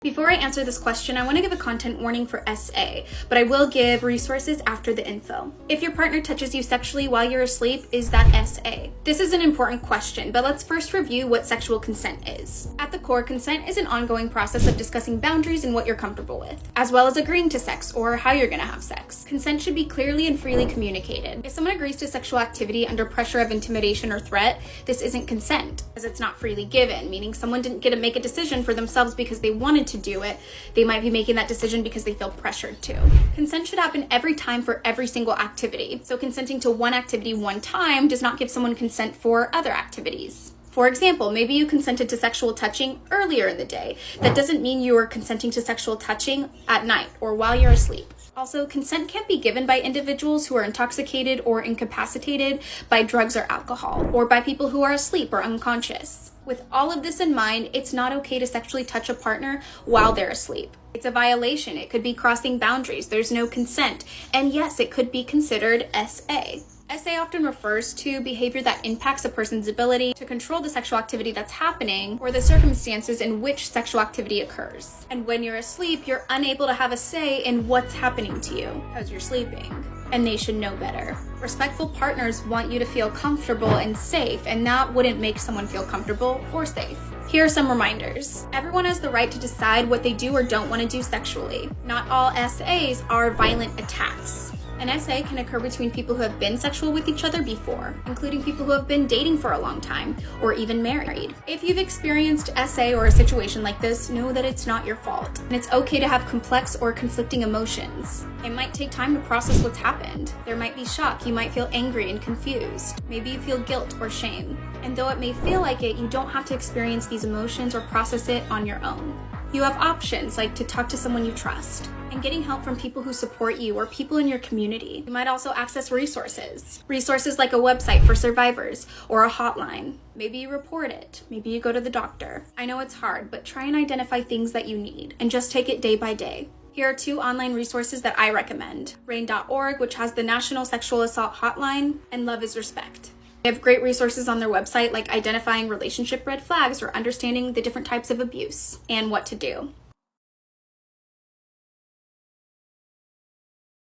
Before I answer this question, I want to give a content warning for SA, but I will give resources after the info. If your partner touches you sexually while you're asleep, is that SA? This is an important question, but let's first review what sexual consent is. At the core, consent is an ongoing process of discussing boundaries and what you're comfortable with, as well as agreeing to sex or how you're going to have sex. Consent should be clearly and freely communicated. If someone agrees to sexual activity under pressure of intimidation or threat, this isn't consent, as it's not freely given, meaning someone didn't get to make a decision for themselves because they wanted to do it. They might be making that decision because they feel pressured to. Consent should happen every time for every single activity. So consenting to one activity one time does not give someone consent for other activities. For example, maybe you consented to sexual touching earlier in the day. That doesn't mean you are consenting to sexual touching at night or while you're asleep. Also, consent can't be given by individuals who are intoxicated or incapacitated by drugs or alcohol, or by people who are asleep or unconscious. With all of this in mind, it's not okay to sexually touch a partner while they're asleep. It's a violation. It could be crossing boundaries. There's no consent. And yes, it could be considered SA. SA often refers to behavior that impacts a person's ability to control the sexual activity that's happening or the circumstances in which sexual activity occurs. And when you're asleep, you're unable to have a say in what's happening to you because you're sleeping. And they should know better. Respectful partners want you to feel comfortable and safe, and that wouldn't make someone feel comfortable or safe. Here are some reminders. Everyone has the right to decide what they do or don't want to do sexually. Not all SAs are violent attacks. An SA can occur between people who have been sexual with each other before, including people who have been dating for a long time, or even married. If you've experienced SA or a situation like this, know that it's not your fault, and it's okay to have complex or conflicting emotions. It might take time to process what's happened. There might be shock, you might feel angry and confused. Maybe you feel guilt or shame. And though it may feel like it, you don't have to experience these emotions or process it on your own. You have options like to talk to someone you trust and getting help from people who support you or people in your community. You might also access resources. Resources like a website for survivors or a hotline. Maybe you report it. Maybe you go to the doctor. I know it's hard, but try and identify things that you need and just take it day by day. Here are 2 online resources that I recommend. RAIN.org, which has the National Sexual Assault Hotline, and Love is Respect. They have great resources on their website like identifying relationship red flags or understanding the different types of abuse and what to do.